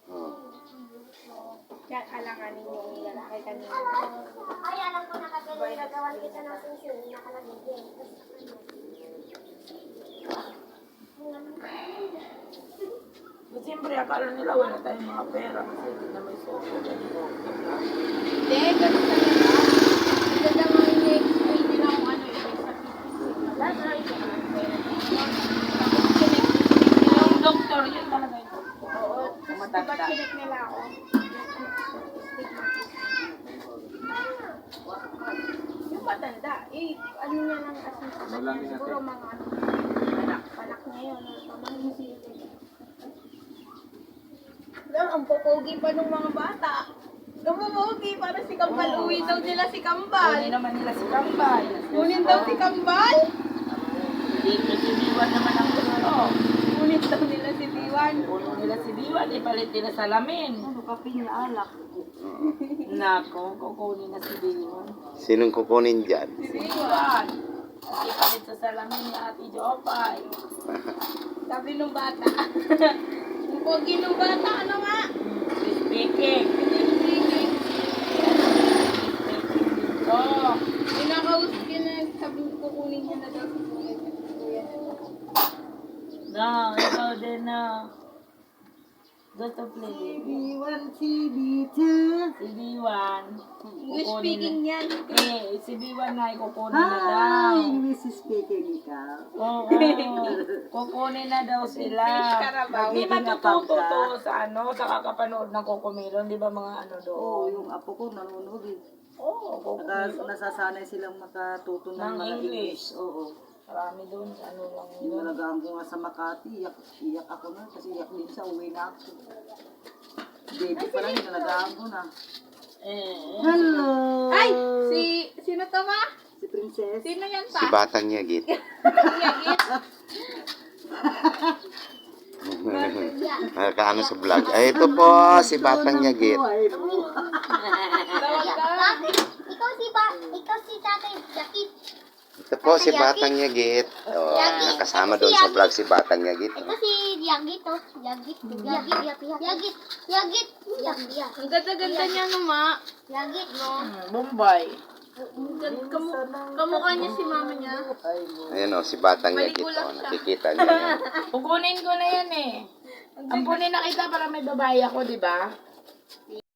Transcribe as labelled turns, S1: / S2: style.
S1: Oh.
S2: Yan, alanganin yung lalaki kanina.
S3: Ay, alam ko na kasi nagagawan kita ng sensyon. Nakalagay din.
S4: Siyempre, akala nila wala tayong mga pera kasi hindi na may soto.
S2: Hindi, ganun talaga. Ganda nga i-explain nila kung ano yung
S4: Yung doktor, yun talaga yung doktor.
S2: Oo, tapos diba chinek nila ako? Yung matanda, ano niya lang assistant niya, siguro mga panak niya yun, pamangisi. Ang pupugi pa ng mga bata. Gumupugi, para si Kambal. Uwi daw nila si Kambal.
S4: Kunin naman nila si Kambal.
S2: Kunin daw si Kambal.
S4: Dito si Diwan naman ang gusto.
S2: Kunin daw nila si Diwan.
S4: Kunin nila si Diwan, ipalit nila salamin.
S5: Ano ka pinaalak?
S4: Nako, kukunin na si Diwan.
S1: Sinong kukunin dyan?
S4: Si Diwan. Ipalit sa salamin ni Ate Jopay.
S2: Sabi nung bata. Ang pogi nung bata, ano nga?
S4: Speaking.
S2: Speaking.
S4: Oh.
S2: Pinakausap yun na sabi ko kukunin niya na daw si Kuya.
S4: No, ikaw din na. Go to play.
S5: CB1, CB2.
S4: Si Diwan.
S2: English speaking yan.
S4: Si Diwan na kukunin na daw.
S5: Hi, English speaking ikaw.
S4: Oo. Kukunin na daw sila.
S2: English Carabao.
S4: Hindi matututo to sa sa kakapanood ng Cocomelon. Di ba mga ano doon?
S5: Oo, yung apo ko nanonood eh.
S4: Oo, Cocomelon.
S5: Nasasanay silang makatuto ng
S4: Ng
S5: mga
S4: English.
S5: English. Oo.
S4: Marami doon. Ano lang
S5: Yung
S4: yun.
S5: nalagaan ko nga sa Makati, iyak ako na kasi iyak din siya, uwi na ako. Baby pa lang, nalagaan ko na. Hello!
S2: Ay! Sino to ma?
S5: Si Princess.
S2: Sino yan
S1: Si
S2: pa?
S1: Batang Yagit.
S2: Yagit.
S1: Nakakaano sa vlog. Ay, ito po, si Batang Yagit.
S2: Tawag ka.
S3: Ikaw si Tatay Jakit.
S1: Ito po, si Batang Yagit. Oh, nakasama doon sa vlog si Batang Yagit.
S3: Ito si Yagit, oh. Yagit.
S2: Ang ganda-ganda niya no ma.
S3: Yagit, no?
S4: Bombay.
S2: Kamukha niya si mama niya.
S1: Ayan o, si Batang Yagit. Oh, nakikita niyo yan.
S4: Kukunin ko na yan eh. Ampunin na kita para may babae ako, di ba?